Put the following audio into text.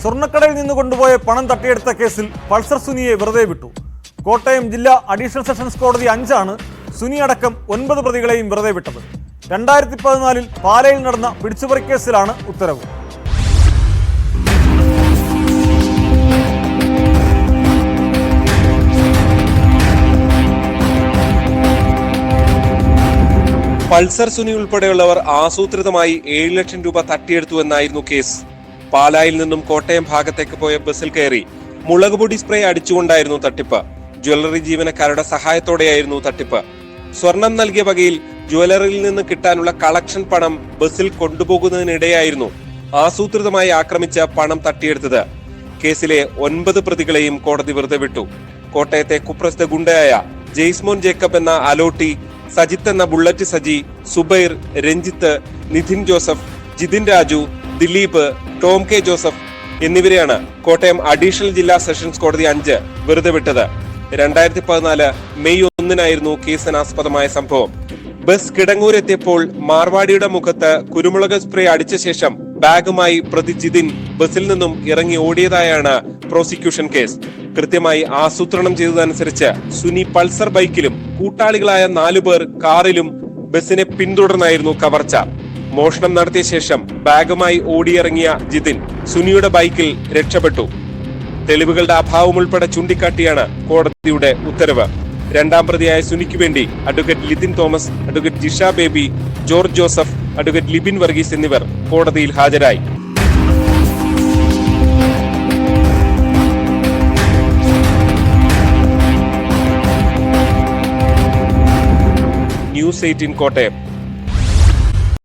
സ്വർണ്ണക്കടയിൽ നിന്ന് കൊണ്ടുപോയ പണം തട്ടിയെടുത്ത കേസിൽ പൾസർ സുനിയെ വെറുതെ വിട്ടു. കോട്ടയം ജില്ലാ അഡീഷണൽ സെഷൻസ് കോടതി 5 ആണ് സുനി അടക്കം 9 പ്രതികളെയും വെറുതെ വിട്ടത്. 2014 പാലയിൽ നടന്ന പിടിച്ചുപറിക്കേസിലാണ് ഉത്തരവ്. പൾസർ സുനി ഉൾപ്പെടെയുള്ളവർ ആസൂത്രിതമായി 7 ലക്ഷം രൂപ തട്ടിയെടുത്തുവെന്നായിരുന്നു കേസ്. പാലായിൽ നിന്നും കോട്ടയം ഭാഗത്തേക്ക് പോയ ബസ്സിൽ കയറി മുളകുപൊടി സ്പ്രേ അടിച്ചുകൊണ്ടായിരുന്നു തട്ടിപ്പ്. ജ്വല്ലറി ജീവനക്കാരുടെ സഹായത്തോടെയായിരുന്നു തട്ടിപ്പ്. സ്വർണം നൽകിയ വകയിൽ ജ്വല്ലറിയിൽ നിന്ന് കിട്ടാനുള്ള കളക്ഷൻ പണം ബസ്സിൽ കൊണ്ടുപോകുന്നതിനിടെയായിരുന്നു ആസൂത്രിതമായി ആക്രമിച്ച പണം തട്ടിയെടുത്തത്. കേസിലെ 9 പ്രതികളെയും കോടതി വെറുതെ വിട്ടു. കോട്ടയത്തെ കുപ്രസിദ്ധ ഗുണ്ടയായ ജെയ്സ്മോൻ ജേക്കബ് എന്ന അലോട്ടി, സജിത്ത് എന്ന bullet Saji, Subair, Ranjith, Nidhin Joseph, Jithin Raju, Dileep, Tom K Joseph എന്നിവരെയാണ് കോട്ടയം അഡീഷണൽ ജില്ലാ സെഷൻസ് കോടതി 5 വെറുതെ വിട്ടത്. 2014 മെയ് 1 കേസിനാസ്പദമായ സംഭവം. ബസ് കിടങ്ങൂരെത്തിയപ്പോൾ മാർവാടിയുടെ മുഖത്ത് കുരുമുളക് സ്പ്രേ അടിച്ച ശേഷം ബാഗുമായി പ്രതി ജിതിൻ ബസിൽ നിന്നും ഇറങ്ങി ഓടിയതായാണ് പ്രോസിക്യൂഷൻ കേസ്. കൃത്യമായി ആസൂത്രണം ചെയ്തതനുസരിച്ച് സുനി പൾസർ ബൈക്കിലും കൂട്ടാളികളായ 4 പേർ കാറിലും ബസിനെ പിന്തുടർന്നായിരുന്നു കവർച്ച. മോഷണം നടത്തിയ ശേഷം ബാഗുമായി ഓടിയിറങ്ങിയ ജിതിൻ സുനിയുടെ ബൈക്കിൽ രക്ഷപ്പെട്ടു. തെളിവുകളുടെ അഭാവം ഉൾപ്പെടെ ചൂണ്ടിക്കാട്ടിയാണ് കോടതിയുടെ ഉത്തരവ്. 2ാം പ്രതിയായ സുനിക്ക് വേണ്ടി advocate Lithin Thomas, advocate Jisha baby, George Joseph, advocate Libin Varghese എന്നിവർ കോടതിയിൽ ഹാജരായി. ന്യൂസ് 18 കോട്ടയം.